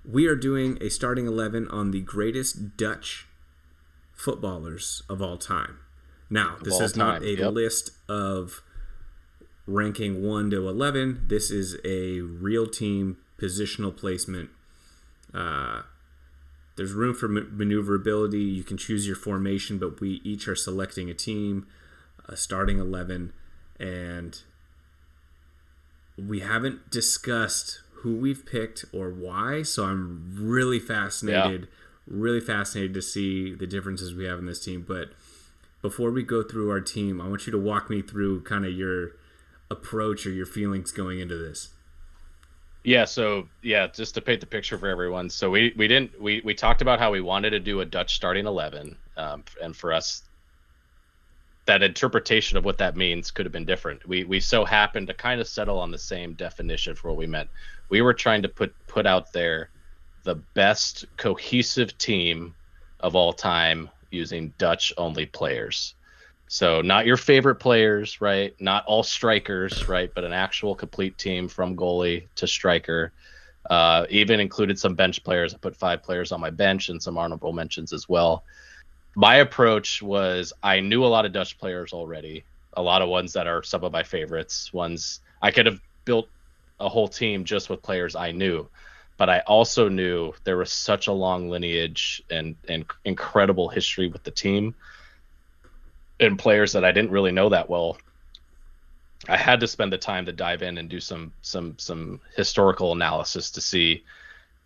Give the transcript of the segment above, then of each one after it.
we are doing a starting 11 on the greatest Dutch footballers of all time. Now, this is not a list of ranking 1 to 11. This is a real team positional placement. There's room for maneuverability. You can choose your formation, but we each are selecting a team, a starting 11, and we haven't discussed who we've picked or why, so I'm really fascinated to see the differences we have in this team. But before we go through our team, I want you to walk me through kind of your approach or your feelings going into this. Yeah, so just to paint the picture for everyone. So we talked about how we wanted to do a Dutch starting 11, and for us, that interpretation of what that means could have been different. We so happened to kind of settle on the same definition for what we meant. We were trying to put out there the best cohesive team of all time using Dutch only players. So not your favorite players, right? Not all strikers, right? But an actual complete team from goalie to striker. Even included some bench players. I put 5 players on my bench and some honorable mentions as well. My approach was I knew a lot of Dutch players already, a lot of ones that are some of my favorites. Ones I could have built a whole team just with players I knew, but I also knew there was such a long lineage and incredible history with the team and players that I didn't really know that well. I had to spend the time to dive in and do some historical analysis to see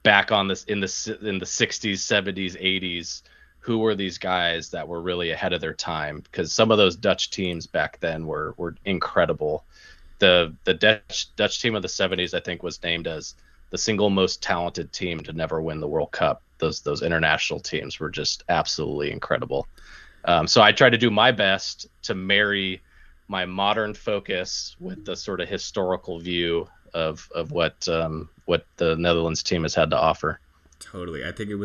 back on this in the 60s, 70s, 80s. Who were these guys that were really ahead of their time? Because some of those Dutch teams back then were incredible. The Dutch team of the 70s, I think, was named as the single most talented team to never win the World Cup. Those international teams were just absolutely incredible. So I tried to do my best to marry my modern focus with the sort of historical view of what the Netherlands team has had to offer. Totally. I think it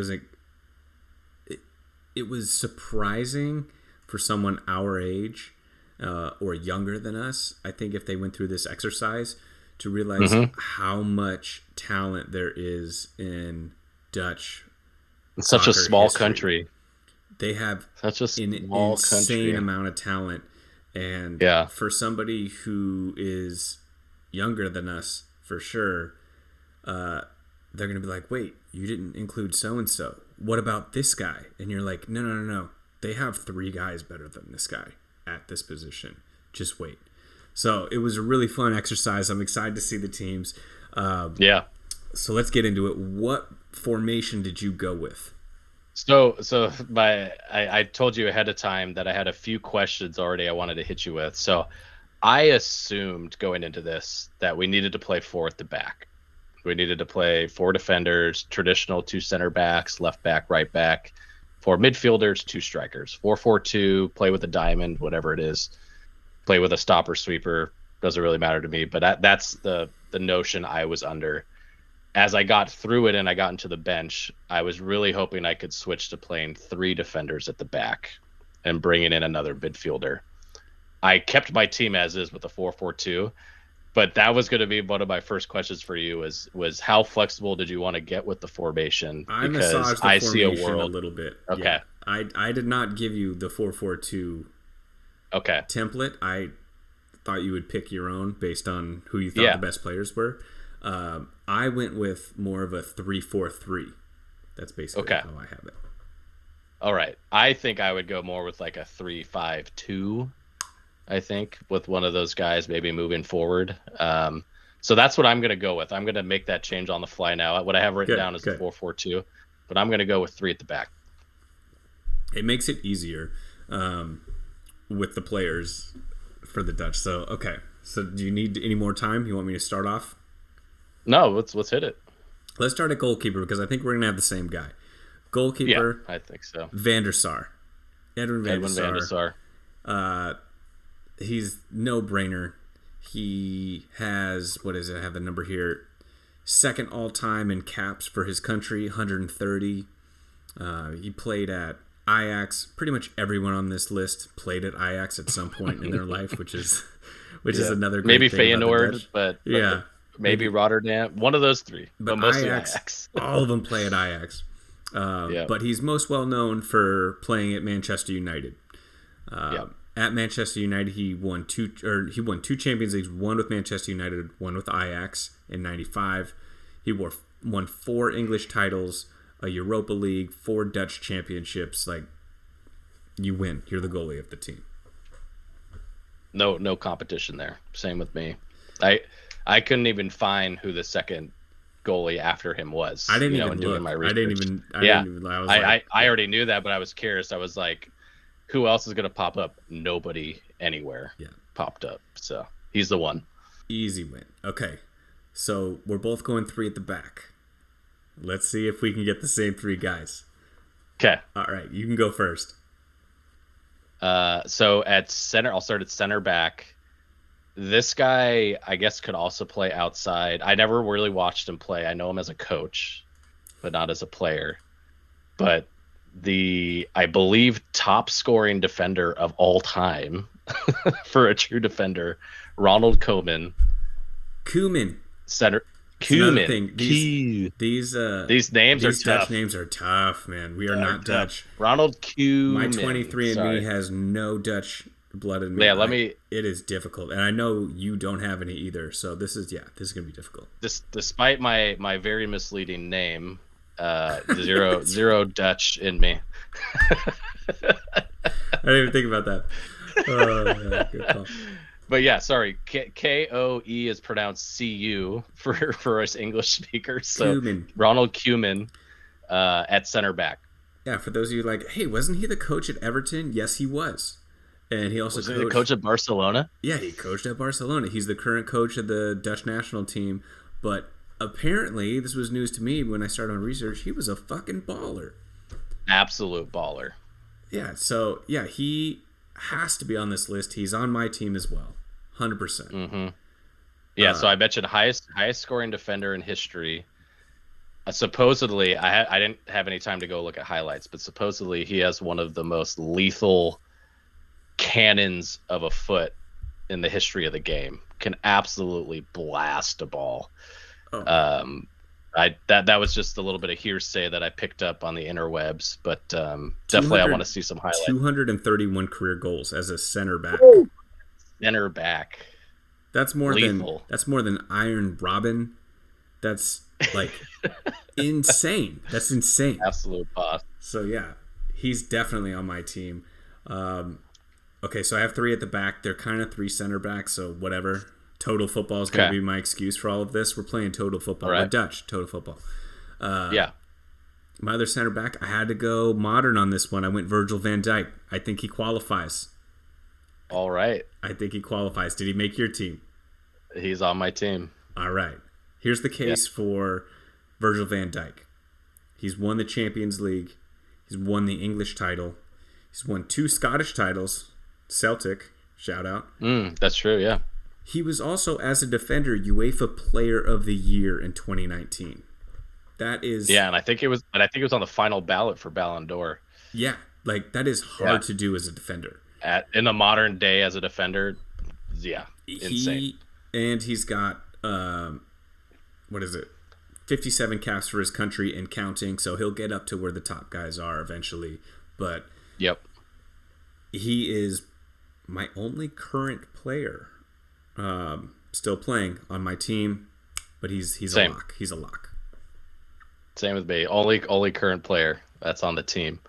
was surprising for someone our age or younger than us. I think if they went through this exercise to realize how much talent there is in Dutch. It's such a small history. Country. They have such an insane amount of talent. And for somebody who is younger than us, for sure, they're going to be like, wait, you didn't include so-and-so. What about this guy? And you're like, no. They have 3 guys better than this guy at this position. Just wait. So it was a really fun exercise. I'm excited to see the teams. So let's get into it. What formation did you go with? So I told you ahead of time that I had a few questions already I wanted to hit you with. So I assumed going into this that we needed to play 4 at the back. We needed to play 4 defenders, traditional 2 center backs, left back, right back, 4 midfielders, 2 strikers, 4-4-2, play with a diamond, whatever it is, play with a stopper sweeper. Doesn't really matter to me, but that's the notion I was under. As I got through it and I got into the bench, I was really hoping I could switch to playing 3 defenders at the back and bringing in another midfielder. I kept my team as is with a 4-4-2, but that was going to be one of my first questions for you was how flexible did you want to get with the formation? I massaged the formation see a world a little bit. Okay. Yeah. I did not give you the 4-4-2 template. I thought you would pick your own based on who you thought the best players were. I went with more of a 3-4-3. That's basically how I have it. All right. I think I would go more with like a 3-5-2, I think, with one of those guys maybe moving forward. So that's what I'm going to go with. I'm going to make that change on the fly now. What I have written down is the 4-4-2, but I'm going to go with 3 at the back. It makes it easier with the players for the Dutch. So, So do you need any more time? You want me to start off? No, let's hit it. Let's start at goalkeeper because I think we're going to have the same guy. Goalkeeper. Yeah, I think so. Van der Sar. Edwin van der Sar. He's no-brainer. He has, I have the number here, 2nd all-time in caps for his country, 130. He played at Ajax. Pretty much everyone on this list played at Ajax at some point in their life, which is another great maybe thing Feyenoord, but maybe Rotterdam. One of those three, but mostly Ajax. All of them play at Ajax. But he's most well known for playing at Manchester United. At Manchester United, he won two Champions Leagues, one with Manchester United, one with Ajax in '95. He won 4 English titles, a Europa League, 4 Dutch championships. Like, you win. You're the goalie of the team. No competition there. Same with me. I couldn't even find who the second goalie after him was. I didn't even look. I didn't even. I already knew that, but I was curious. I was like, who else is going to pop up? Nobody anywhere popped up. So he's the one. Easy win. Okay. So we're both going 3 at the back. Let's see if we can get the same 3 guys. Okay. All right. You can go first. So at center, I'll start at center back. This guy, I guess, could also play outside. I never really watched him play. I know him as a coach, but not as a player. But I believe, top scoring defender of all time for a true defender, Ronald Koeman. Center. Koeman. These names are tough. Dutch names are tough, man. We are not Dutch. Ronald Koeman. My 23andMe has no Dutch blood in me. Yeah, it is difficult, and I know you don't have any either. So this is gonna be difficult. Despite my very misleading name. Zero Dutch in me. I didn't even think about that. Yeah, good call. But yeah, sorry. Koe is pronounced Cu for us English speakers. So Koeman. Ronald Koeman at center back. Yeah, for those of you like, hey, wasn't he the coach at Everton? Yes, he was. And he also was he the coach at Barcelona? Yeah, he coached at Barcelona. He's the current coach of the Dutch national team, but apparently, this was news to me when I started on research, he was a fucking baller. Absolute baller. Yeah, so, yeah, he has to be on this list. He's on my team as well. 100%. Mm-hmm. Yeah, so I mentioned highest scoring defender in history. Supposedly, I didn't have any time to go look at highlights, but supposedly he has one of the most lethal cannons of a foot in the history of the game. Can absolutely blast a ball. Oh. That was just a little bit of hearsay that I picked up on the interwebs, but definitely I want to see some highlights. 231 career goals as a center back. Center back. That's more than Iron Robben. That's like insane. That's insane. Absolute boss. So yeah, he's definitely on my team. Okay, so I have 3 at the back. They're kind of 3 center backs, so whatever. Total football is going to be my excuse for all of this. We're playing total football. Right. We're Dutch, total football. Yeah. My other center back, I had to go modern on this one. I went Virgil van Dijk. I think he qualifies. All right. I think he qualifies. Did he make your team? He's on my team. All right. Here's the case for Virgil van Dijk. He's won the Champions League. He's won the English title. He's won 2 Scottish titles. Celtic, shout out. That's true, yeah. He was also, as a defender, UEFA Player of the Year in 2019. That is... Yeah, and I think it was on the final ballot for Ballon d'Or. Yeah, like, that is hard to do as a defender. In the modern day as a defender, yeah, insane. He's got, 57 caps for his country and counting, so he'll get up to where the top guys are eventually. But yep, he is my only current player still playing on my team, but he's a lock. He's a lock. Same with me. Only current player that's on the team.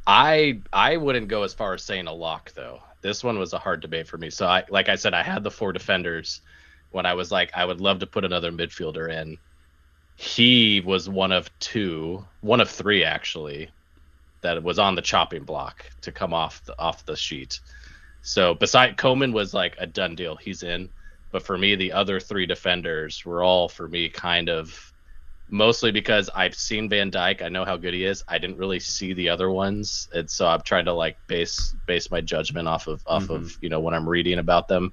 I wouldn't go as far as saying a lock though. This one was a hard debate for me. So like I said, I had the 4 defenders when I was like, I would love to put another midfielder in. He was one of 3 actually, that was on the chopping block to come off the sheet. So beside Koeman was like a done deal. He's in. But for me, the other 3 defenders were all for me kind of mostly because I've seen Van Dijk. I know how good he is. I didn't really see the other ones. And so I've tried to like base my judgment off of when I'm reading about them.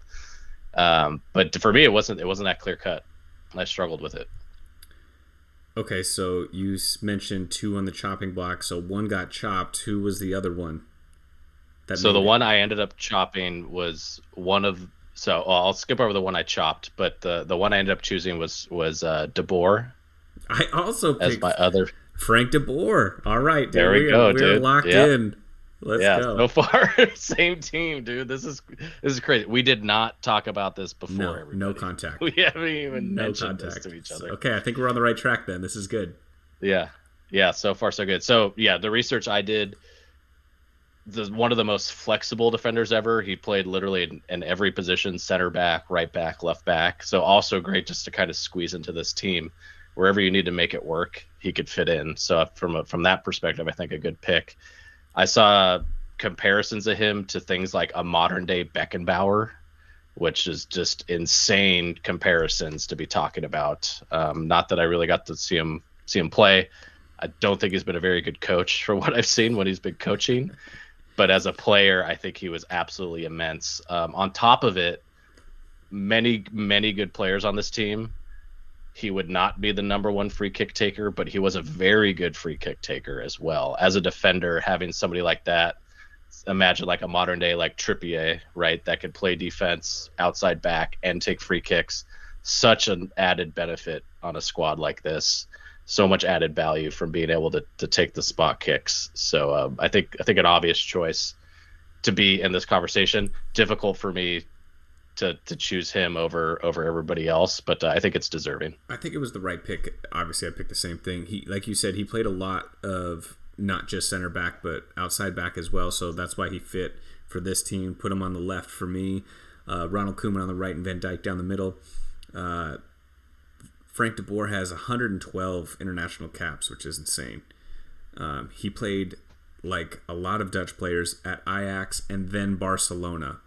But for me, it wasn't that clear cut. I struggled with it. Okay, so you mentioned 2 on the chopping block. So 1 got chopped. Who was the other one? So the one I ended up chopping was one of So I'll skip over the one I chopped, but the one I ended up choosing was De Boer. I also picked my other Frank De Boer. All right, dude. There we go, we're dude. locked in. Let's go. So far, same team, dude. This is crazy. We did not talk about this before. No contact. We haven't even mentioned this to each other. Okay, I think we're on the right track then. This is good. Yeah. So far, so good. So yeah, the research I did. One of the most flexible defenders ever. He played literally in every position: center back, right back, left back. So also great just to kind of squeeze into this team. Wherever you need to make it work, he could fit in. So from that perspective, I think a good pick. I saw comparisons of him to things like a modern day Beckenbauer, which is just insane comparisons to be talking about. Not that I really got to see him play. I don't think he's been a very good coach for what I've seen when he's been coaching. But as a player, I think he was absolutely immense. On top of it, many, many good players on this team. He would not be the number one free kick taker, but he was a very good free kick taker as well. As a defender, having somebody like that, imagine like a modern day like Trippier, right, that could play defense, outside back, and take free kicks. Such an added benefit on a squad like this. So much added value from being able to take the spot kicks. So I think an obvious choice to be in this conversation. Difficult for me to choose him over everybody else, but I think it's deserving. I think it was the right pick. Obviously, I picked the same thing. He, like you said, he played a lot of not just center back, but outside back as well. So that's why he fit for this team. Put him on the left for me. Ronald Koeman on the right and Van Dijk down the middle. Frank De Boer has 112 international caps, which is insane. He played like a lot of Dutch players at Ajax and then Barcelona.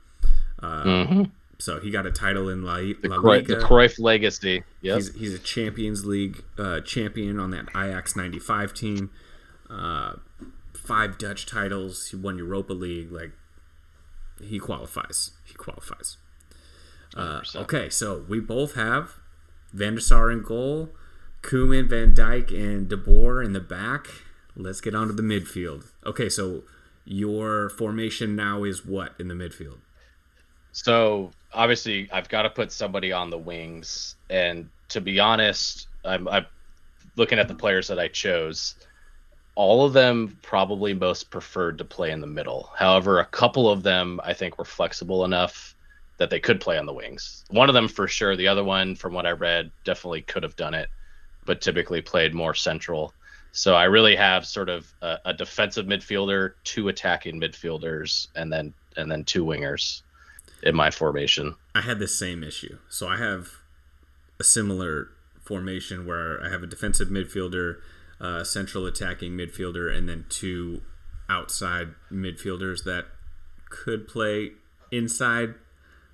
So he got a title in La Liga. The Cruyff legacy. Yep. He's a Champions League champion on that Ajax 95 team. 5 Dutch titles. He won Europa League. Like, he qualifies. Okay, so we both have Van der Sar in goal, Koeman, Van Dijk, and De Boer in the back. Let's get on to the midfield. Okay, so your formation now is what in the midfield? So obviously I've got to put somebody on the wings, and to be honest, I'm looking at the players that I chose. All of them probably most preferred to play in the middle. However, a couple of them I think were flexible enough that they could play on the wings. One of them for sure. The other one, from what I read, definitely could have done it, but typically played more central. So I really have sort of a defensive midfielder, 2 attacking midfielders, and then 2 wingers in my formation. I had the same issue. So I have a similar formation where I have a defensive midfielder, central attacking midfielder, and then 2 outside midfielders that could play inside.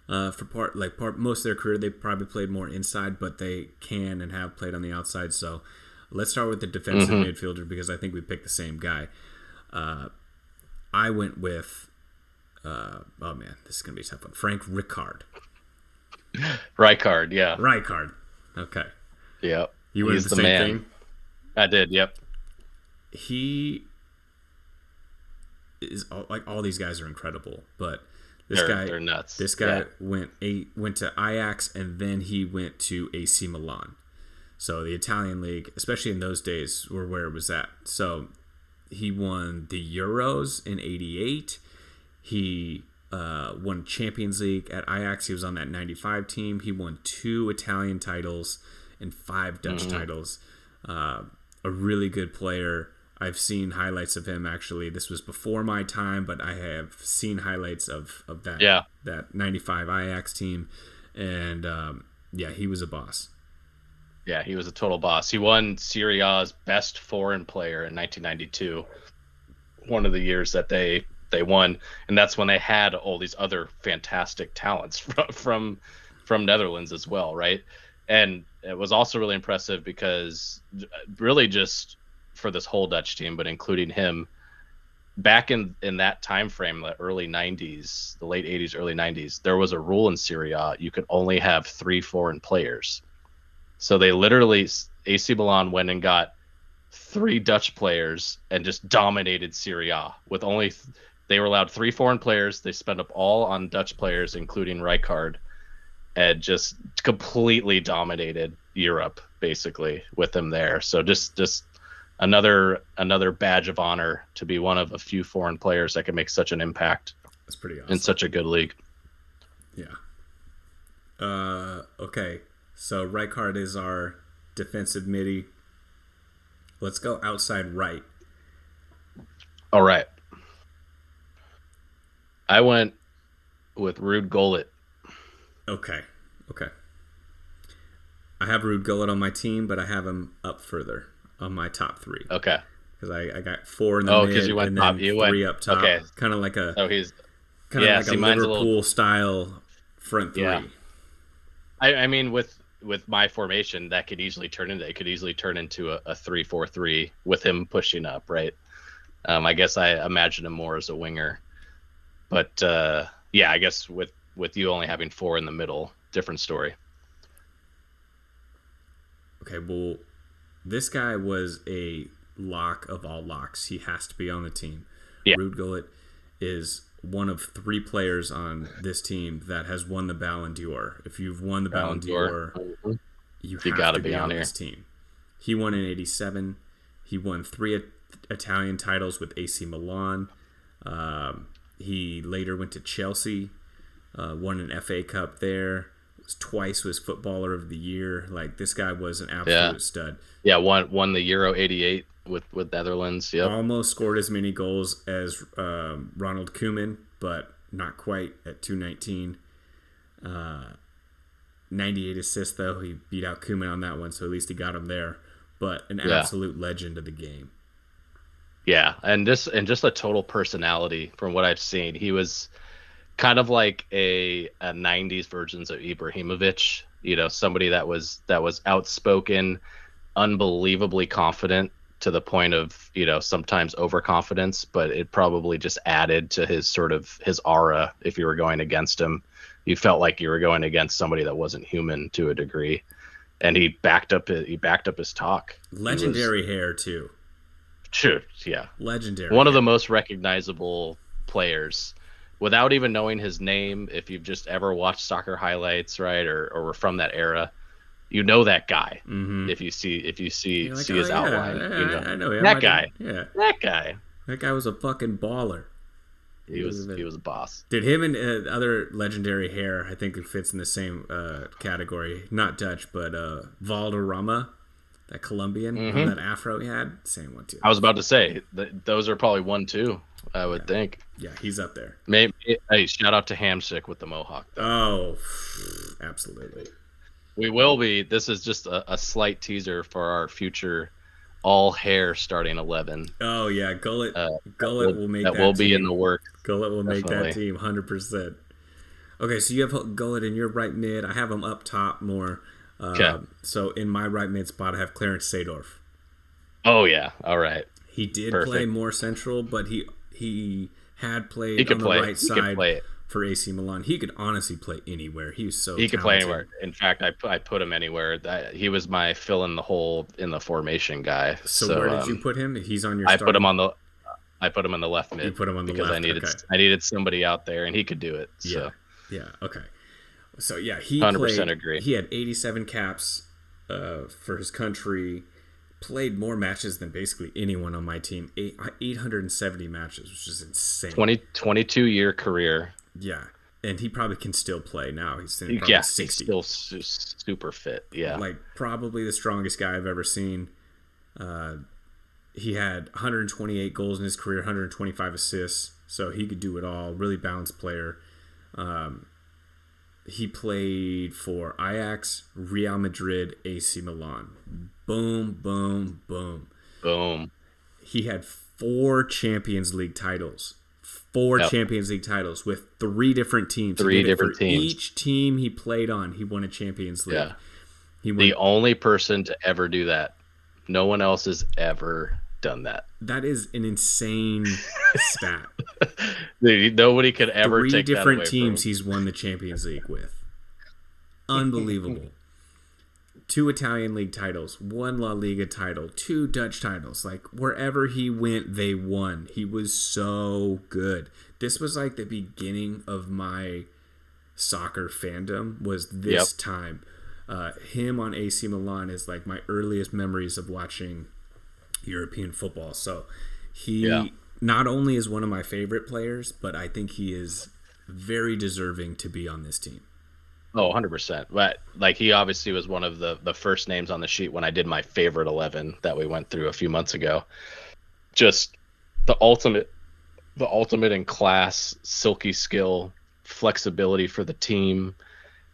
For most of their career, they probably played more inside, but they can and have played on the outside. So let's start with the defensive midfielder because I think we picked the same guy. I went with, oh man, this is going to be a tough one. Frank Rijkaard. Rijkaard, yeah. Rijkaard. Okay. Yep. You went with the same man. thing? I did, yep. He is, all these guys are incredible, but they're nuts. This guy went to Ajax and then he went to AC Milan. So the Italian league, especially in those days, were where it was at. So he won the Euros in '88. He won Champions League at Ajax. He was on that 95 team. He won 2 Italian titles and 5 Dutch titles. A really good player. I've seen highlights of him, actually. This was before my time, but I have seen highlights of that 95 Ajax team. And, he was a boss. Yeah, he was a total boss. He won Serie A's best foreign player in 1992, one of the years that they won. And that's when they had all these other fantastic talents from Netherlands as well, right? And it was also really impressive because really just for this whole Dutch team, but including him, back in that time frame, the early 90s, the late 80s, early 90s, there was a rule in Serie A you could only have 3 foreign players. So they literally, AC Milan went and got 3 Dutch players and just dominated Serie A with only they were allowed 3 foreign players. They spent up all on Dutch players, including Rijkaard. and just completely dominated Europe basically with him there. So just another badge of honor to be one of a few foreign players that can make such an impact. That's pretty awesome. In such a good league. Yeah. Okay. So Rijkaard is our defensive midi. Let's go outside right. All right. I went with Ruud Gullit. Okay. I have Ruud Gullit on my team, but I have him up further on my top 3. Okay. Because I got 4 in the mid you went and top. then You 3 went, up top. Okay. Kind of like a he's kind of like a Liverpool style front 3. Yeah. I mean with my formation that could easily turn into a 3-4-3 with him pushing up, right? I guess I imagine him more as a winger. But yeah, I guess with you only having 4 in the middle, different story. Okay, well, this guy was a lock of all locks. He has to be on the team. Yeah. Ruud Gullit is one of 3 players on this team that has won the Ballon d'Or. If you've won the Ballon d'Or, you have to be on this team. He won in 87. He won 3 Italian titles with AC Milan. He later went to Chelsea, won an FA Cup there. Twice was Footballer of the Year. Like, this guy was an absolute stud. Yeah, won the Euro '88 with Netherlands. Yep. Almost scored as many goals as Ronald Koeman, but not quite at 219. 98 assists though. He beat out Koeman on that one, so at least he got him there. But an absolute legend of the game. Yeah, and just a total personality from what I've seen. He was kind of like a 90s versions of Ibrahimovic, somebody that was outspoken, unbelievably confident to the point of, sometimes overconfidence, but it probably just added to his aura. If you were going against him, you felt like you were going against somebody that wasn't human to a degree. And he backed up his talk. Legendary hair too. Sure, yeah. Legendary. One of the most recognizable players. Without even knowing his name, if you've just ever watched soccer highlights, right, or were from that era, that guy. Mm-hmm. If you see like, his outline, I know him. That guy. That guy was a fucking baller. He was a boss. Did him and other legendary hair? I think it fits in the same category. Not Dutch, but Valderrama, that Colombian, that afro he had, same one too. I was about to say those are probably 1-2. I would think. Yeah, he's up there. Maybe. Hey, shout out to Hamsik with the mohawk, though. Oh, absolutely. We will be. This is just a slight teaser for our future all hair starting 11. Oh yeah, Gullit will make that. That will team. Be in the work. Gullit will Definitely. Make that team 100%. Okay, so you have Gullit in your right mid. I have him up top more. Okay. So in my right mid spot, I have Clarence Seedorf. Oh yeah. All right. He did play more central, but he had played on the right side for AC Milan. He could honestly play anywhere. He was so talented. Could play anywhere. In fact, I put him anywhere. He was my fill in the hole in the formation guy. So where did you put him? He's on your. I put him on the left mid. You put him on the because left. I needed somebody out there, and he could do it. So. Yeah. Okay. So yeah, he 100% agree. He had 87 caps for his country. Played more matches than basically anyone on my team. 870 matches, which is insane. 22-year career. Yeah, and he probably can still play now. He's 60. He's still super fit. Yeah, like probably the strongest guy I've ever seen. He had 128 goals in his career, 125 assists, so he could do it all. Really balanced player. He played for Ajax, Real Madrid, AC Milan. Boom, boom, boom. Boom. He had 4 Champions League titles. 4 Champions League titles with 3 different teams. 3 different teams. Each team he played on, he won a Champions League. Yeah. The only person to ever do that. No one else has ever done that. That is an insane stat. Nobody could ever 3 take different that away teams from him. He's won the Champions League with. Unbelievable. 2 Italian league titles, 1 La Liga title, 2 Dutch titles. Like, wherever he went, they won. He was so good. This was like the beginning of my soccer fandom was this time. Him on AC Milan is like my earliest memories of watching European football. So he not only is one of my favorite players, but I think he is very deserving to be on this team. Oh, 100%. But like, he obviously was one of the first names on the sheet when I did my favorite 11 that we went through a few months ago. Just the ultimate in class, silky skill, flexibility for the team.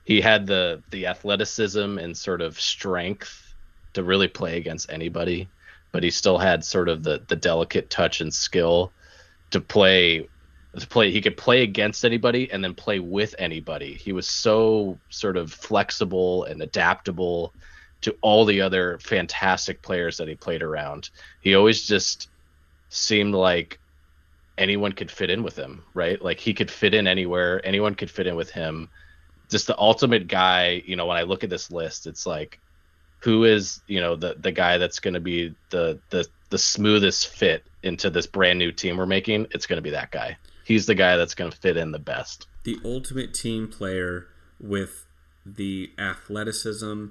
He had the athleticism and sort of strength to really play against anybody, but he still had sort of the delicate touch and skill to play. He could play against anybody and then play with anybody. He was so sort of flexible and adaptable to all the other fantastic players that he played around. He always just seemed like anyone could fit in with him, right? Like, he could fit in anywhere. Anyone could fit in with him. Just the ultimate guy. You know, when I look at this list, it's like, who is, you know, the guy that's going to be the smoothest fit into this brand new team we're making? It's going to be that guy. He's the guy that's going to fit in the best. The ultimate team player with the athleticism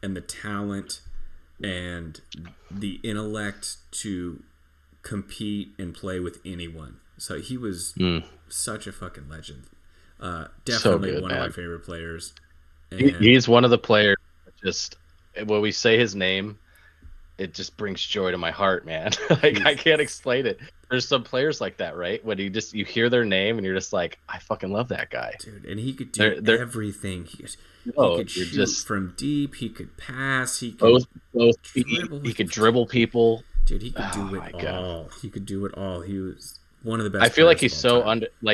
and the talent and the intellect to compete and play with anyone. So he was such a fucking legend. Definitely so good, one of my favorite players. And he's one of the players that just, when we say his name, it just brings joy to my heart, man. Like, I can't explain it. There's some players like that, right? When you hear their name and you're just like, I fucking love that guy. Dude, and he could do everything. He could shoot from deep. He could pass. He could dribble. He could dribble people. Dude, he could do it all. He could do it all. He was one of the best. I feel like he's so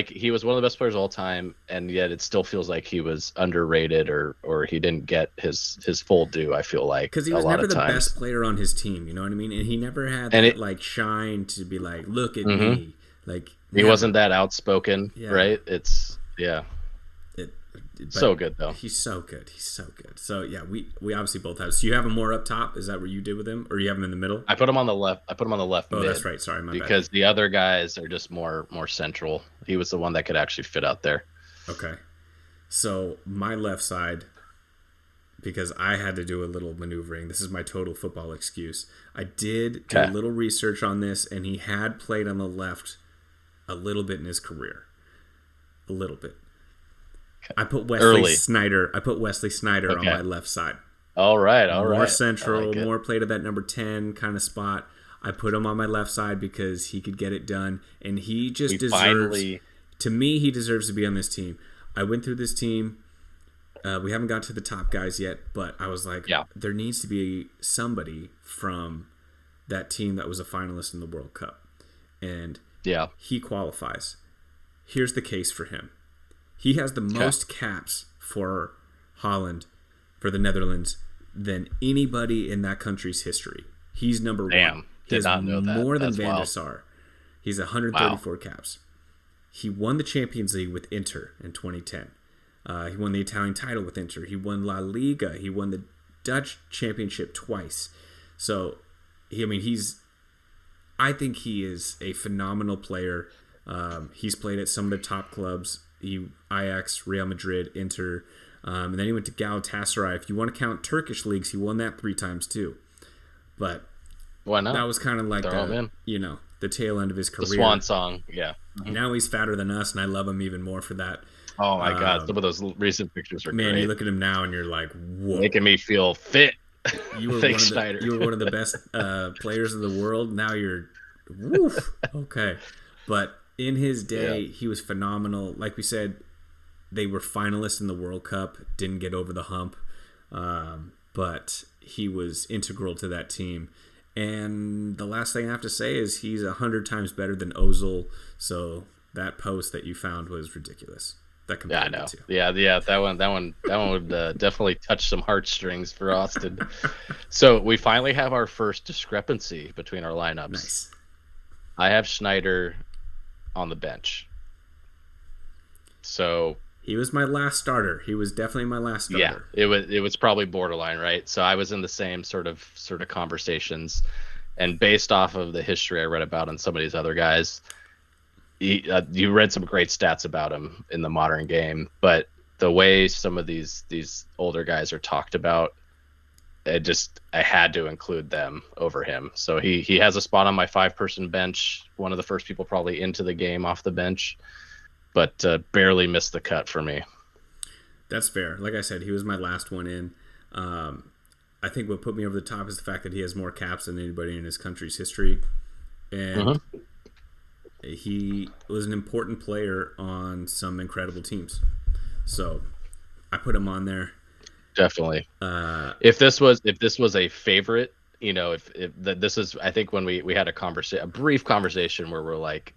he was one of the best players of all time, and yet it still feels like he was underrated or he didn't get his full due. I feel like, because he was never the best player on his team. You know what I mean? And he never had that shine to be like, look at me. Like, he wasn't that outspoken, right? It's so good though. He's so good. He's so good. So yeah, we obviously both have. So you have him more up top? Is that what you did with him, or you have him in the middle? I put him on the left. Oh, mid, that's right. Sorry, my because bad. The other guys are just more central. He was the one that could actually fit out there. Okay, so my left side, because I had to do a little maneuvering. This is my total football excuse. I did do a little research on this, and he had played on the left a little bit in his career, a little bit. I put Wesley Sneijder. On my left side. All right. More central, more played at that number 10 kind of spot. I put him on my left side because he could get it done, and he just deserves. To me, he deserves to be on this team. I went through this team. We haven't got to the top guys yet, but I was like, there needs to be somebody from that team that was a finalist in the World Cup, and he qualifies. Here's the case for him. He has the most caps for Holland, for the Netherlands, than anybody in that country's history. He's number one. Did not know that. More than Van der Sar. He's 134 caps. He won the Champions League with Inter in 2010. He won the Italian title with Inter. He won La Liga. He won the Dutch Championship twice. So, I think he is a phenomenal player. He's played at some of the top clubs. Ajax, Real Madrid, Inter, and then he went to Galatasaray. If you want to count Turkish leagues, he won that 3 times too. But why not? That was kind of like the tail end of his career. The swan song, yeah. Now he's fatter than us, and I love him even more for that. Oh my God, some of those recent pictures are great. You look at him now, and you're like, whoa. Making me feel fit. You were one of the best players in the world. Now you're, woof. Okay. But in his day, he was phenomenal. Like we said, they were finalists in the World Cup, didn't get over the hump, but he was integral to that team. And the last thing I have to say is he's 100 times better than Ozil. So that post that you found was ridiculous. That I know. Yeah. That one would definitely touch some heartstrings for Austin. So we finally have our first discrepancy between our lineups. Nice. I have Sneijder on the bench. So he was my last starter. He was definitely my last starter. Yeah, it was probably borderline, right? So I was in the same sort of conversations, and based off of the history I read about on some of these other guys, you read some great stats about him in the modern game, but the way some of these older guys are talked about, I had to include them over him. So he has a spot on my 5-person bench, one of the first people probably into the game off the bench, but barely missed the cut for me. That's fair. Like I said, he was my last one in. I think what put me over the top is the fact that he has more caps than anybody in his country's history. And he was an important player on some incredible teams. So I put him on there. Definitely. If this was a favorite, if this is, I think when we had a brief conversation where we're like,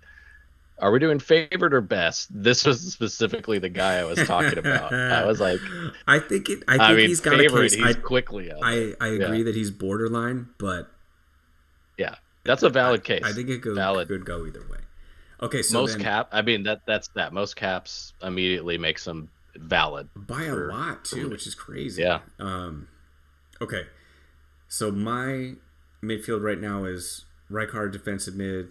are we doing favorite or best? This was specifically the guy I was talking about. I was like, I think he's got favorite, a case. He's quickly up. I agree that he's borderline, but yeah, that's a valid case. I think it could go either way. Okay, so most most caps immediately makes them valid by a lot too, which is crazy. Yeah. Okay, so my midfield right now is Rijkaard defensive mid,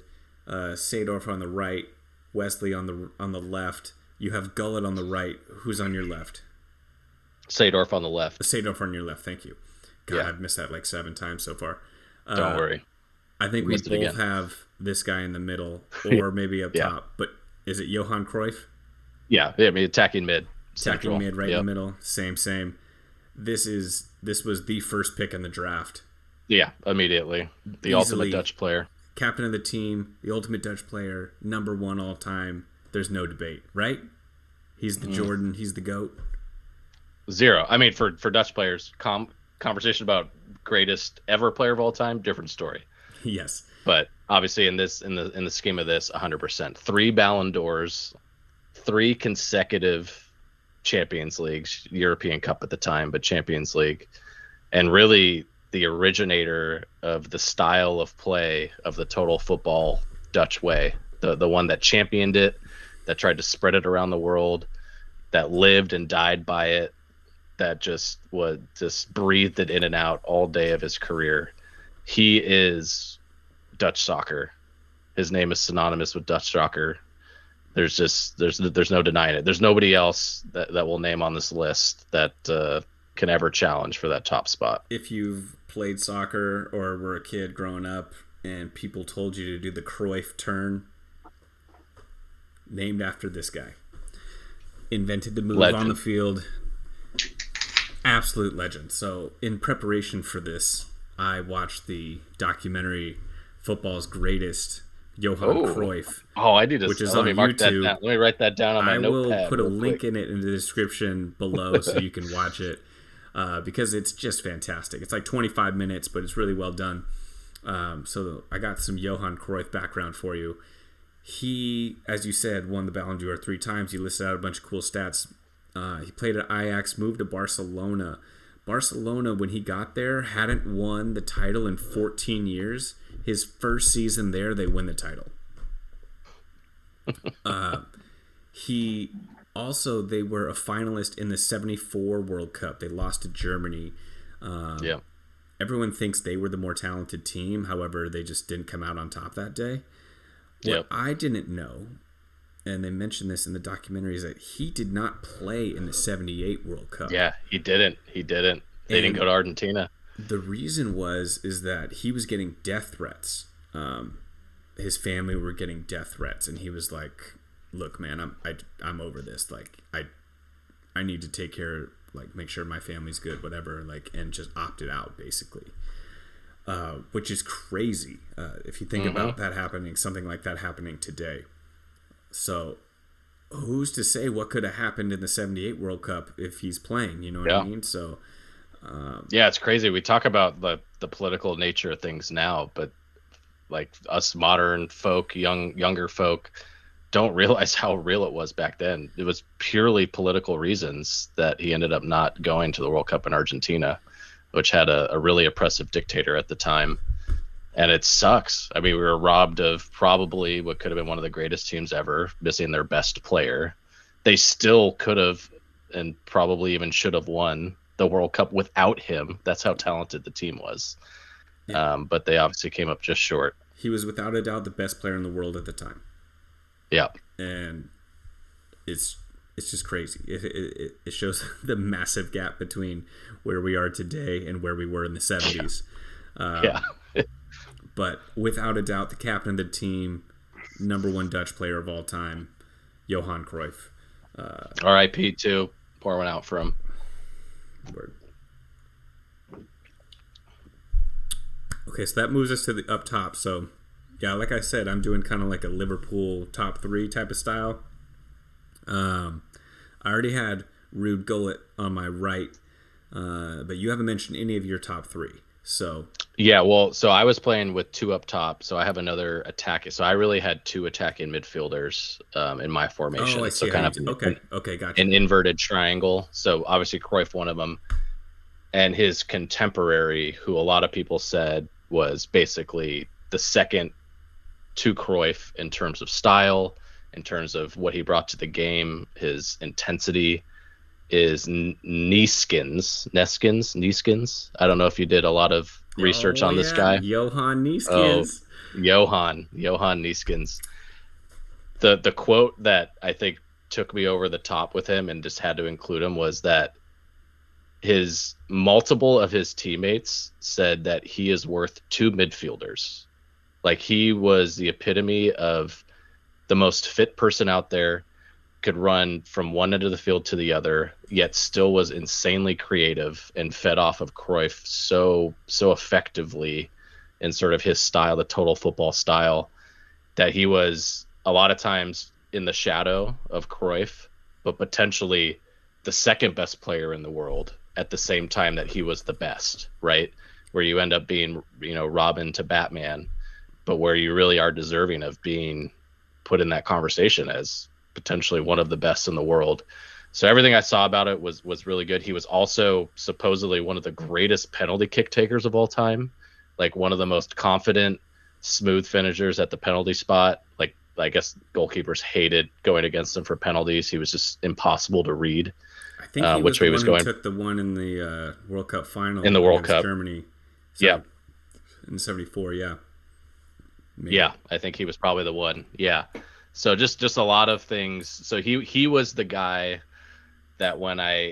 Seedorf on the right, Wesley on the left. You have Gullit on the right. Who's on your left? Seedorf on the left. Seedorf on your left. Thank you. God, yeah. I've missed that like 7 times so far. Don't worry. I think we both have this guy in the middle, or maybe up top. But is it Johan Cruyff? Yeah. I mean, attacking mid. Attacking mid, right in the middle. Same. This was the first pick in the draft. Yeah, immediately. The ultimate Dutch player. Captain of the team, the ultimate Dutch player, number 1 all time. There's no debate, right? He's the Jordan. He's the GOAT. 0. I mean, for Dutch players, conversation about greatest ever player of all time, different story. Yes. But obviously in the scheme of this, 100%. 3 Ballon d'Ors, 3 consecutive Champions Leagues, European Cup at the time, but Champions League, and really the originator of the style of play of the total football Dutch way, the one that championed it, that tried to spread it around the world, that lived and died by it, that just breathed it in and out all day of his career. He is Dutch soccer. His name is synonymous with Dutch soccer. There's no denying it. There's nobody else that will name on this list that can ever challenge for that top spot. If you've played soccer or were a kid growing up and people told you to do the Cruyff turn, named after this guy. Invented the move on the field. Absolute legend. So in preparation for this, I watched the documentary Football's Greatest, Johan Cruyff. Oh, I need to. Which is let on me mark YouTube. That down. Let me write that down on my notepad. I will put a link in it in the description below so you can watch it because it's just fantastic. It's like 25 minutes, but it's really well done. So I got some Johan Cruyff background for you. He, as you said, won the Ballon d'Or 3 times. He listed out a bunch of cool stats. He played at Ajax, moved to Barcelona. Barcelona, when he got there, hadn't won the title in 14 years. His first season there, they win the title. They were a finalist in the 74 World Cup. They lost to Germany. Everyone thinks they were the more talented team. However, they just didn't come out on top that day. What I didn't know, and they mentioned this in the documentary, is that he did not play in the 78 World Cup. Yeah, he didn't. They didn't go to Argentina. The reason is that he was getting death threats. His family were getting death threats, and he was like, "Look, man, I'm over this. Like, I need to take care, like, make sure my family's good, whatever. Like, and just opted out, basically." Which is crazy if you think about that happening, something like that happening today. So, who's to say what could have happened in the 78 World Cup if he's playing? You know what I mean? So. It's crazy. We talk about the political nature of things now, but like us modern folk, younger folk, don't realize how real it was back then. It was purely political reasons that he ended up not going to the World Cup in Argentina, which had a really oppressive dictator at the time. And it sucks. I mean, we were robbed of probably what could have been one of the greatest teams ever, missing their best player. They still could have and probably even should have won the World Cup without him. That's how talented the team was. But they obviously came up just short. He was without a doubt the best player in the world at the time. Yeah. And it's it's just crazy. It shows the massive gap between where we are today and where we were in the 70s. But without a doubt, the captain of the team, number one Dutch player of all time, Johan Cruyff. R.I.P. too. Pour one out for him. Word. Okay, so that moves us to the up top. So, yeah, like I said, I'm doing kind of like a Liverpool top three type of style. I already had Ruud Gullit on my right, but you haven't mentioned any of your top three. So yeah, well, so I was playing with two up top, so I have another attack. So I really had two attacking midfielders in my formation. Oh, I see. So kind of okay, gotcha. An inverted triangle. So obviously Cruyff, one of them, and his contemporary, who a lot of people said was basically the second to Cruyff in terms of style, in terms of what he brought to the game, his intensity, is Neeskens. I don't know if you did a lot of research on this guy. Johan Neeskens. Johan Neeskens. The quote that I think took me over the top with him and just had to include him was that his multiple of his teammates said that he is worth two midfielders. Like, he was the epitome of the most fit person out there, could run from one end of the field to the other, yet still was insanely creative and fed off of Cruyff so effectively in sort of his style, the total football style, that he was a lot of times in the shadow of Cruyff, but potentially the second best player in the world at the same time that he was the best, right? Where you end up being, Robben to Batman, but where you really are deserving of being put in that conversation as potentially one of the best in the world. So everything I saw about it was really good. He was also supposedly one of the greatest penalty kick takers of all time, like one of the most confident, smooth finishers at the penalty spot. Like, I guess goalkeepers hated going against him for penalties. He was just impossible to read. I think he was the one who took the one in the World Cup final in the World Cup, Germany. So, in after yeah. Maybe. Yeah, I think he was probably the one. Yeah. So just a lot of things. So he was the guy that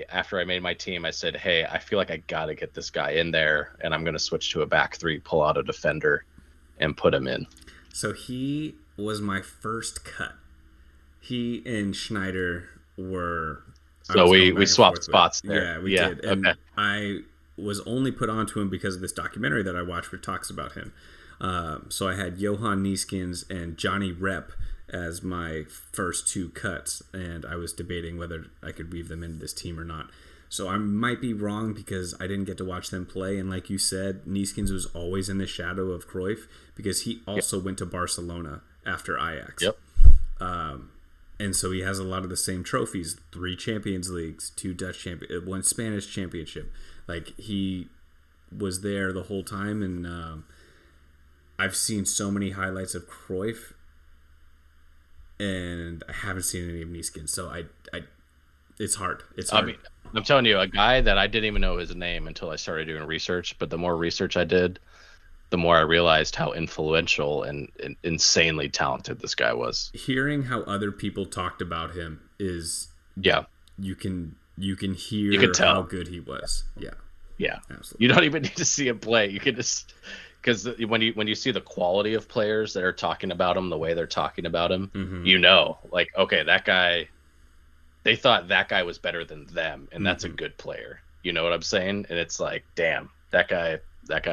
after I made my team, I said, hey, I feel like I got to get this guy in there, and I'm going to switch to a back three, pull out a defender, and put him in. So he was my first cut. He and Sneijder were... So we swapped spots there. Yeah, we did. And okay. I was only put onto him because of this documentary that I watched where it talks about him. So I had Johan Neeskens and Johnny Rep as my first two cuts, and I was debating whether I could weave them into this team or not. So I might be wrong because I didn't get to watch them play, and like you said, Neeskens was always in the shadow of Cruyff because he also went to Barcelona after Ajax. Yep. And so he has a lot of the same trophies: 3 Champions Leagues, 2 Dutch one Spanish championship. Like, he was there the whole time, and I've seen so many highlights of Cruyff, and I haven't seen any of Neeskens. So it's hard. It's hard. I mean, I'm telling you, a guy that I didn't even know his name until I started doing research. But the more research I did, the more I realized how influential and insanely talented this guy was. Hearing how other people talked about him is you can hear how good he was. Yeah, absolutely. You don't even need to see him play. You can just, because when you see the quality of players that are talking about him the way they're talking about him, like, okay, that guy, they thought that guy was better than them, and that's a good player. You know what I'm saying? And it's like, damn, that guy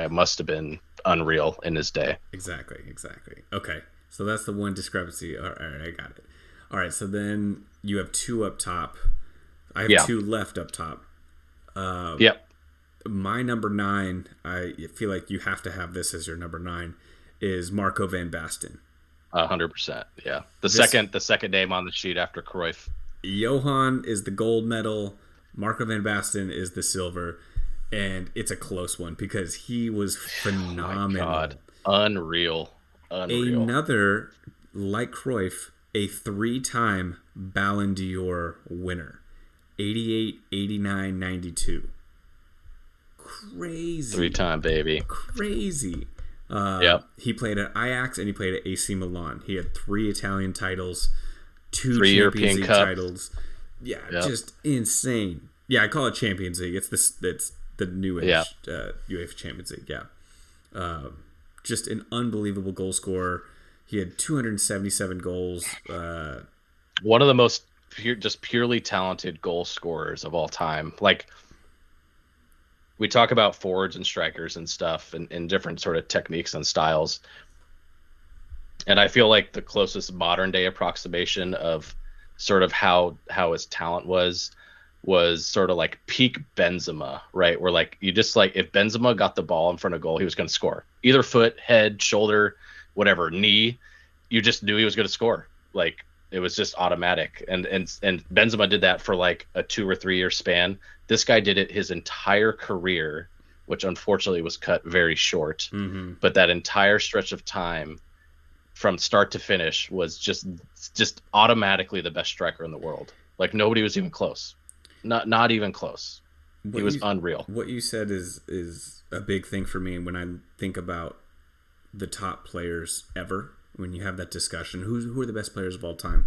must have been unreal in his day. Exactly. Okay, so that's the one discrepancy. All right, I got it. All right, so then you have 2 up top. I have 2 left up top. Yep. My number 9, I feel like you have to have this as your number 9, is Marco van Basten. 100%. Yeah. The second name on the sheet after Cruyff. Johan is the gold medal. Marco van Basten is the silver. And it's a close one because he was phenomenal. Oh my God. Unreal. Another, like Cruyff, a 3-time Ballon d'Or winner. 88, 89, 92. Crazy. 3-time baby. Crazy. He played at Ajax and he played at AC Milan. He had 3 Italian titles, 2 3 Champions European League Cup titles, Yeah, just insane. Yeah, I call it Champions League. It's the newish UEFA Champions League. Yeah, just an unbelievable goal scorer. He had 277 goals. One of the most purely talented goal scorers of all time. Like, we talk about forwards and strikers and stuff and different sort of techniques and styles. And I feel like the closest modern day approximation of sort of how his talent was sort of like peak Benzema, right? Where like you just like, if Benzema got the ball in front of goal, he was going to score. Either foot, head, shoulder, whatever, knee, you just knew he was going to score. Like, it was just automatic. And Benzema did that for like a 2 or 3 year span. This guy did it his entire career, which unfortunately was cut very short. Mm-hmm. But that entire stretch of time from start to finish was just automatically the best striker in the world. Like, nobody was even close. Not even close. He was unreal. What you said is a big thing for me when I think about the top players ever. When you have that discussion, who are the best players of all time?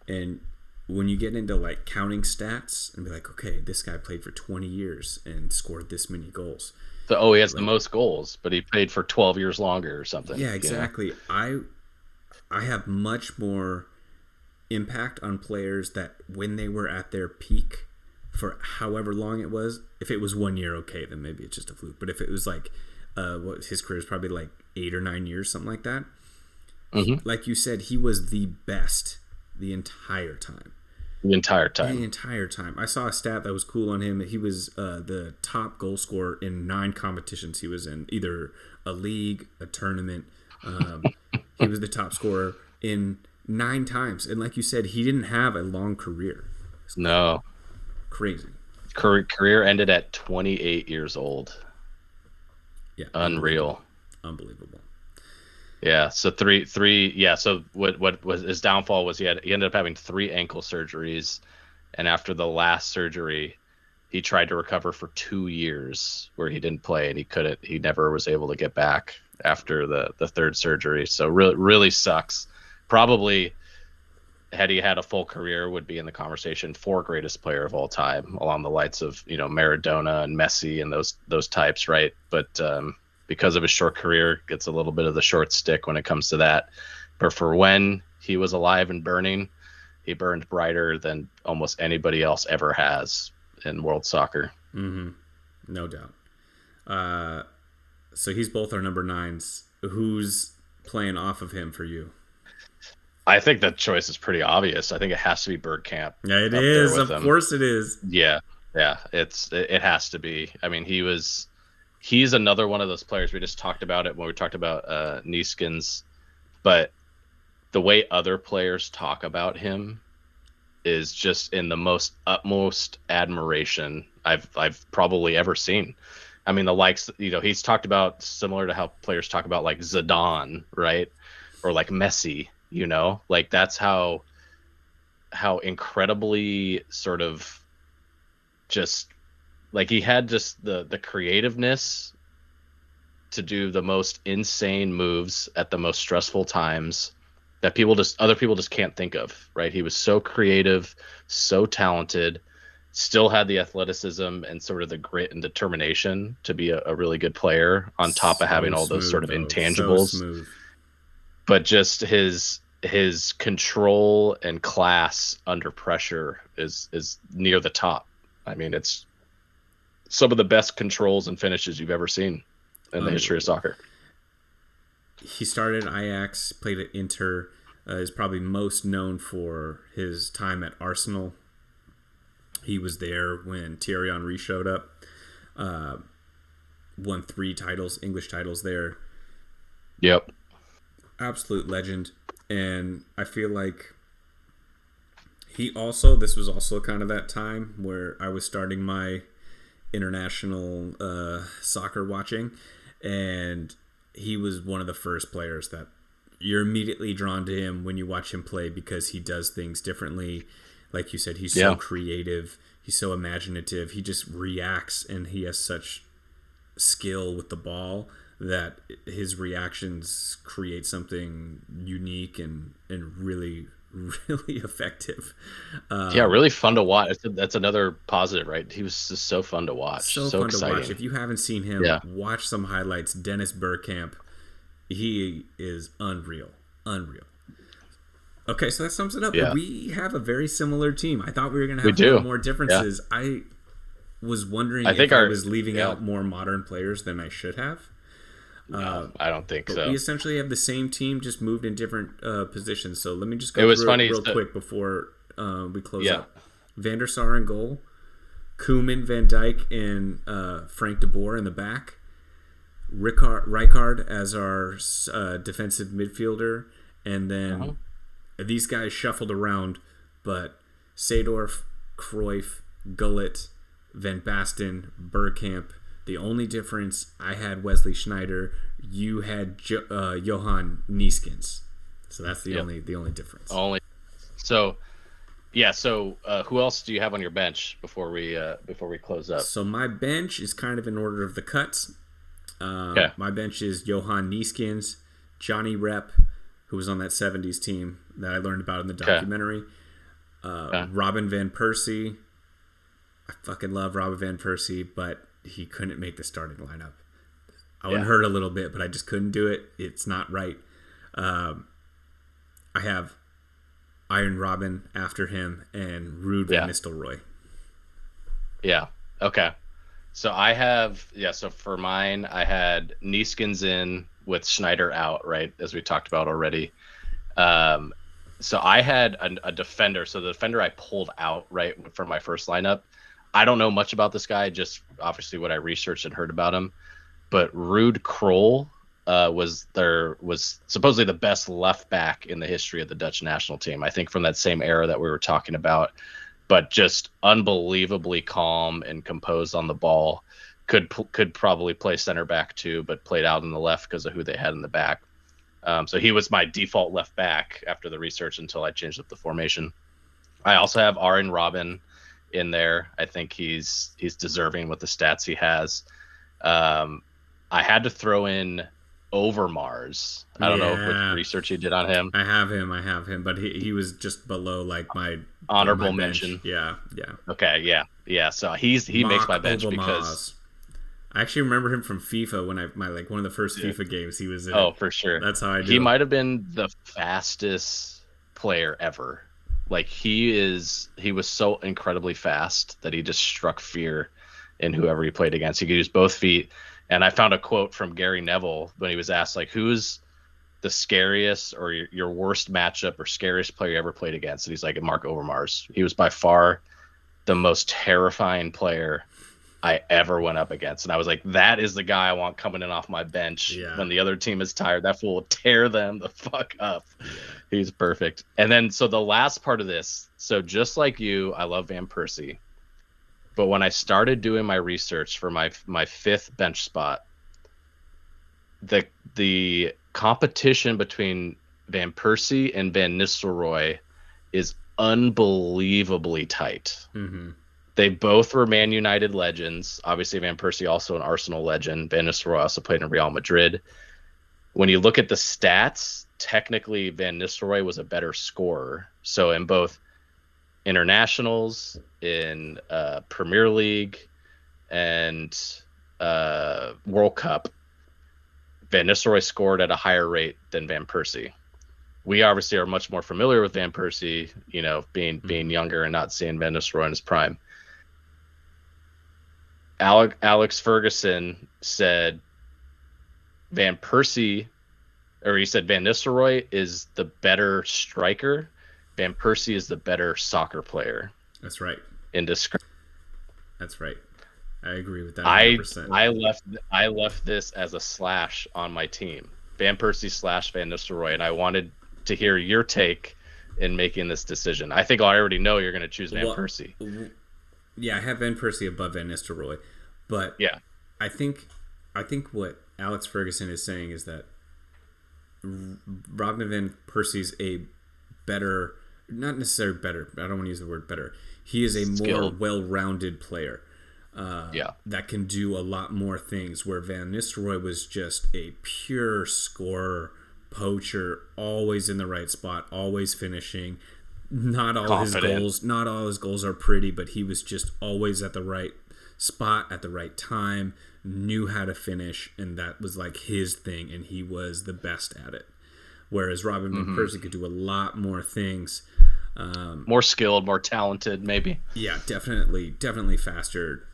And when you get into like counting stats and be like, okay, this guy played for 20 years and scored this many goals. So, he has the most goals, but he played for 12 years longer or something. Yeah, exactly. You know? I have much more impact on players that when they were at their peak for however long it was. If it was 1 year, okay, then maybe it's just a fluke. But if it was like, his career is probably like 8 or 9 years, something like that. Mm-hmm. Like you said, he was the best the entire time. The entire time. I saw a stat that was cool on him. He was the top goal scorer in 9 competitions he was in, either a league, a tournament. He was the top scorer in 9 times. And like you said, he didn't have a long career. No. Crazy. Career ended at 28 years old. Yeah. Unreal. Unbelievable. Yeah, so three. Yeah, so what was his downfall was he ended up having 3 ankle surgeries, and after the last surgery, he tried to recover for 2 years where he didn't play, and he couldn't. He never was able to get back after the 3rd surgery. So really sucks. Probably, had he had a full career, would be in the conversation for greatest player of all time, along the lights of Maradona and Messi and those types, right? But because of his short career, gets a little bit of the short stick when it comes to that. But for when he was alive and burning, he burned brighter than almost anybody else ever has in world soccer. Mm-hmm. No doubt. So he's both our number 9s. Who's playing off of him for you? I think that choice is pretty obvious. I think it has to be Bergkamp. Yeah, it is. Of course it is. Yeah. It has to be. I mean, he's another one of those players. We just talked about it when we talked about Neeskens, but the way other players talk about him is just in the utmost admiration I've probably ever seen. I mean, the likes, he's talked about similar to how players talk about like Zidane, right? Or like Messi, like that's how incredibly sort of just like he had just the creativeness to do the most insane moves at the most stressful times that other people just can't think of, right? He was so creative, so talented, still had the athleticism and sort of the grit and determination to be a really good player on top of having all those sort of intangibles. So smooth. But just his control and class under pressure is near the top. I mean, it's some of the best controls and finishes you've ever seen in the history of soccer. He started Ajax, played at Inter, is probably most known for his time at Arsenal. He was there when Thierry Henry showed up. Won 3 titles, English titles there. Yep. Absolute legend. And I feel like this was also kind of that time where I was starting my international soccer watching, and he was one of the first players that you're immediately drawn to him when you watch him play because he does things differently. Like you said, he's so creative, he's so imaginative, he just reacts, and he has such skill with the ball that his reactions create something unique and really, really effective. Really fun to watch. That's another positive, right? He was just so fun to watch. So fun exciting. To watch. If you haven't seen him, watch some highlights. Dennis Bergkamp, he is unreal. Okay, so that sums it up. Yeah. We have a very similar team. I thought we were going to have a lot more differences. Yeah. I was wondering if I was leaving out more modern players than I should have. No, I don't think so. We essentially have the same team, just moved in different positions. So let me just go through it real quick before we close up. Van der Sar in goal, Koeman, Van Dijk, and Frank de Boer in the back. Rijkaard as our defensive midfielder, and then these guys shuffled around, but Seedorf, Cruyff, Gullit, Van Basten, Bergkamp. The only difference, I had Wesley Sneijder. You had Johan Neeskens. So that's the only difference. So who else do you have on your bench before we close up? So my bench is kind of in order of the cuts. My bench is Johan Neeskens, Johnny Rep, who was on that 70s team that I learned about in the documentary. Robin Van Persie. I fucking love Robin Van Persie, but he couldn't make the starting lineup. I would hurt a little bit, but I just couldn't do it. It's not right. I have Iron Robin after him and Ruud van Nistelrooy. Yeah. Okay. So I have so for mine I had Neeskens in with Sneijder out, right, as we talked about already. So I had a defender. So the defender I pulled out right from my first lineup. I don't know much about this guy, just obviously what I researched and heard about him. But Ruud Krol was supposedly the best left back in the history of the Dutch national team. I think from that same era that we were talking about, but just unbelievably calm and composed on the ball. Could probably play center back too, but played out on the left because of who they had in the back. So he was my default left back after the research until I changed up the formation. I also have Arjen Robben in there. I think he's deserving with the stats he has. I had to throw in Overmars. I don't know what research you did on him. I have him, but he was just below like my honorable mention. Yeah. Okay, yeah. So he makes my bench because I actually remember him from FIFA when one of the first FIFA games he was in. Oh, for sure. That's how I do. He might have been the fastest player ever. Like he was so incredibly fast that he just struck fear in whoever he played against. He could use both feet. And I found a quote from Gary Neville when he was asked, like, who's the scariest or your worst matchup or scariest player you ever played against? And he's like, Mark Overmars. He was by far the most terrifying player I ever went up against. And I was like, that is the guy I want coming in off my bench when the other team is tired. That fool will tear them the fuck up. Yeah. He's perfect. And then, so the last part of this, so just like you, I love Van Persie. But when I started doing my research for my fifth bench spot, the competition between Van Persie and Van Nistelrooy is unbelievably tight. Mm-hmm. They both were Man United legends. Obviously, Van Persie also an Arsenal legend. Van Nistelrooy also played in Real Madrid. When you look at the stats, technically Van Nistelrooy was a better scorer. So in both internationals, in Premier League, and World Cup, Van Nistelrooy scored at a higher rate than Van Persie. We obviously are much more familiar with Van Persie, being younger and not seeing Van Nistelrooy in his prime. Alex Ferguson said Van Nistelrooy is the better striker. Van Persie is the better soccer player. That's right. That's right. I agree with that 100%. I left this as a slash on my team. Van Persie / Van Nistelrooy, and I wanted to hear your take in making this decision. I think I already know you're going to choose Van Persie. Yeah, I have Van Persie above Van Nistelrooy, but I think what Alex Ferguson is saying is that Robin Van Persie's a better, not necessarily better, I don't want to use the word better. He is a more well-rounded player that can do a lot more things, where Van Nistelrooy was just a pure scorer poacher, always in the right spot, always finishing. Not all his goals are pretty, but he was just always at the right spot at the right time, knew how to finish, and that was like his thing, and he was the best at it. Whereas Robben Van Persie could do a lot more things. More skilled, more talented, maybe. Yeah, definitely faster.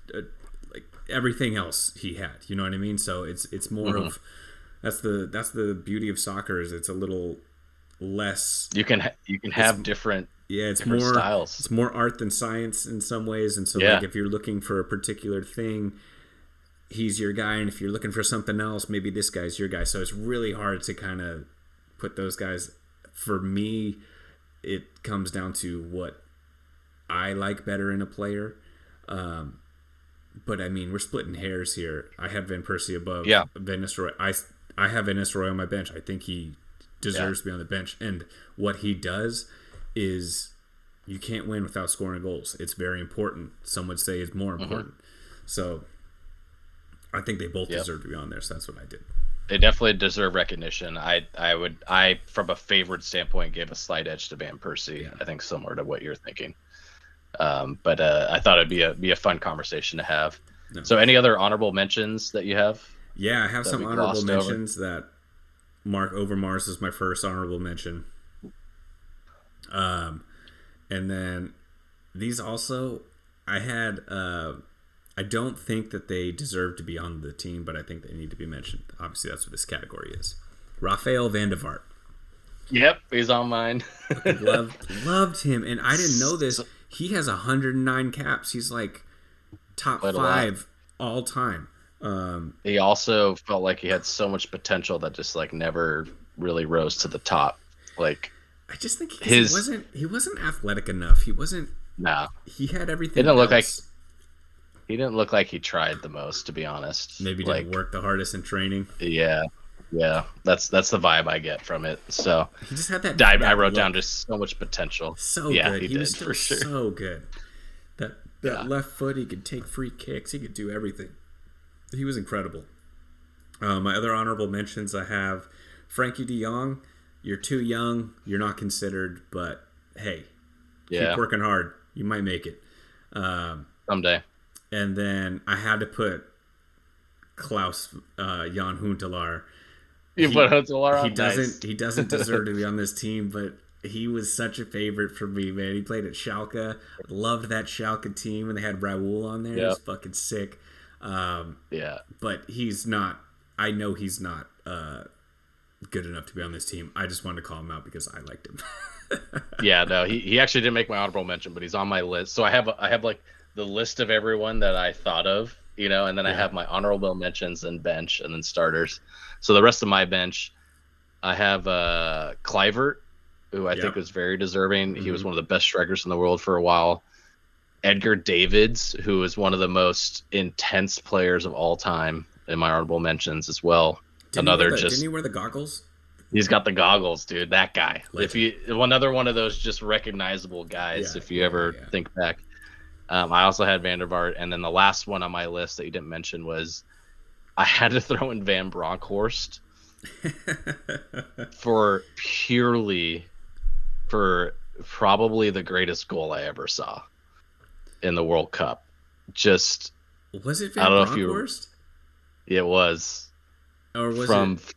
Like everything else he had, you know what I mean? So it's more of that's the beauty of soccer, is it's a little less. You can have different. Yeah, it's different more styles. It's more art than science in some ways, and so like if you're looking for a particular thing, he's your guy, and if you're looking for something else, maybe this guy's your guy. So it's really hard to kind of put those guys. For me, it comes down to what I like better in a player. But I mean, we're splitting hairs here. I have Van Persie above Van Nistelrooy. I have Van Nistelrooy on my bench. I think he deserves to be on the bench, and what he does is you can't win without scoring goals. It's very important. Some would say it's more important. So I think they both deserve to be on there. So that's what I did. They definitely deserve recognition. I from a favorite standpoint gave a slight edge to Van Persie. I think similar to what you're thinking. But I thought it'd be a fun conversation to have. No. So any other honorable mentions that you have? Yeah, I have some honorable mentions that Mark Overmars is my first honorable mention. And then these also, I had, I don't think that they deserve to be on the team, but I think they need to be mentioned. Obviously, that's what this category is. Rafael van der Vaart. Yep, he's on mine. loved him, and I didn't know this. He has 109 caps. He's like top 5 all time. He also felt like he had so much potential that just like never really rose to the top. Like, I just think he wasn't athletic enough. He wasn't. No, he had everything. He didn't look like he tried the most, to be honest. Maybe didn't work the hardest in training. Yeah, that's the vibe I get from it. So he just had that. I wrote down just so much potential. So good. He was for sure. So good. That left foot, he could take free kicks. He could do everything. He was incredible. My other honorable mentions, I have Frankie de Jong. You're too young. You're not considered, but hey, keep working hard. You might make it. Someday. And then I had to put Klaus Jan Huntelaar. You put Huntelaar on? He doesn't deserve to be on this team, but he was such a favorite for me, man. He played at Schalke. Loved that Schalke team, and they had Raul on there. It was fucking sick. But he's not. I know he's not good enough to be on this team. I just wanted to call him out because I liked him. No, he actually didn't make my honorable mention, but he's on my list. So I have like the list of everyone that I thought of, and then I have my honorable mentions and bench and then starters. So the rest of my bench, I have Kluivert, who I think was very deserving. He was one of the best strikers in the world for a while. Edgar Davids, who is one of the most intense players of all time, in my honorable mentions as well. Didn't he wear the goggles? He's got the goggles, dude. That guy. Another one of those just recognizable guys. If you ever think back. I also had Van der Vaart, and then the last one on my list that you didn't mention was I had to throw in Van Bronckhorst for probably the greatest goal I ever saw in the World Cup. Just was it Van Bronckhorst? It was. Or was it?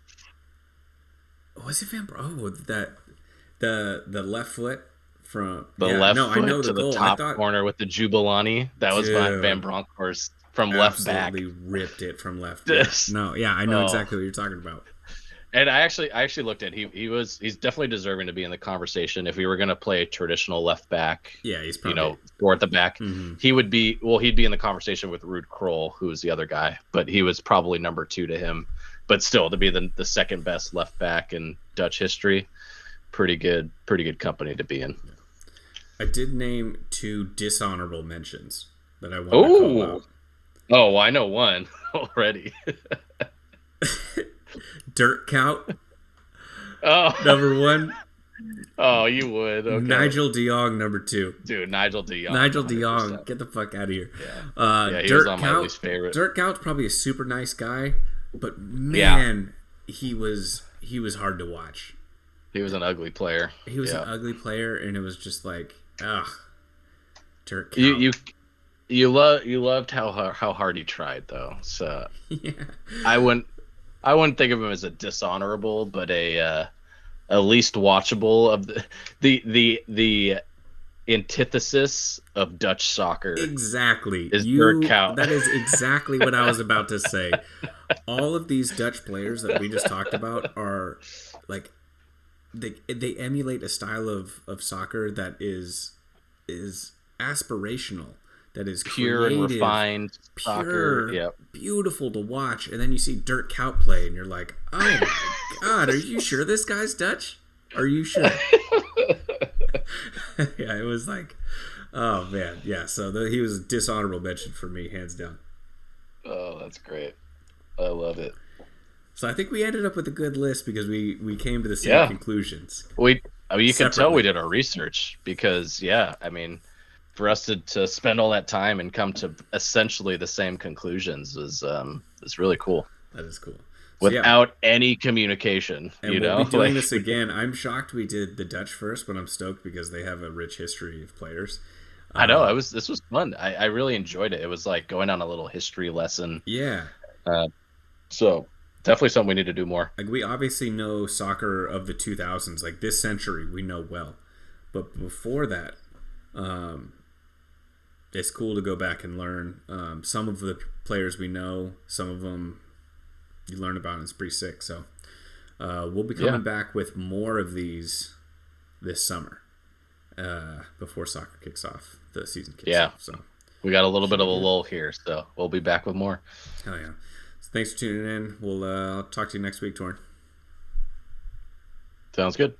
Was it Van? Oh, that the left foot from the left foot I know to the top corner with the Jubilani. That was Van Bronckhorst from left back. Absolutely ripped it from left back. I know exactly what you're talking about. And I actually looked at he's definitely deserving to be in the conversation. If we were going to play a traditional left back, he's probably or at the back, he'd be in the conversation with Ruud Krol, who was the other guy, but he was probably number 2 to him. But still, to be the second best left back in Dutch history, pretty good company to be in. I did name 2 dishonorable mentions that I want to call out. Oh, well, I know one already. Dirk Kuyt. Oh, number 1. Oh, you would. Okay. Nigel de Jong, number 2. Dude, Nigel de Jong. Nigel de Jong, get the fuck out of here. He was on my least favorite. Dirk Kuyt's probably a super nice guy, but man, he was he was hard to watch. He was an ugly player. He was an ugly player, and it was just like, ugh. Dirk Kuyt. You loved how hard he tried though. So yeah. I wouldn't think of him as a dishonorable, but a least watchable of the antithesis of Dutch soccer. Exactly. Is Dirk Kuyt. That is exactly what I was about to say. All of these Dutch players that we just talked about are like they emulate a style of soccer that is aspirational, that is pure creative, and refined soccer. Yep. Beautiful to watch. And then you see Dirk Kuyt play, and you're like, oh my God, are you sure this guy's Dutch? Are you sure? Yeah, it was like, oh man, yeah. So he was a dishonorable mention for me, hands down. Oh, that's great. I love it. So I think we ended up with a good list because we came to the same conclusions. You can tell we did our research because, for us to spend all that time and come to essentially the same conclusions is really cool. That is cool. Without any communication, and we'll be doing this again. I'm shocked we did the Dutch first, but I'm stoked because they have a rich history of players. I know. This was fun. I really enjoyed it. It was like going on a little history lesson. Yeah. So definitely something we need to do more. Like, we obviously know soccer of the 2000s, like this century, we know well. But before that, it's cool to go back and learn. Some of the players we know, some of them you learn about, and it's pretty sick. So we'll be coming back with more of these this summer before soccer kicks off, the season kicks off. So we got a little bit of a lull here, so we'll be back with more. Hell yeah. So thanks for tuning in. We'll I'll talk to you next week, Torrin. Sounds good.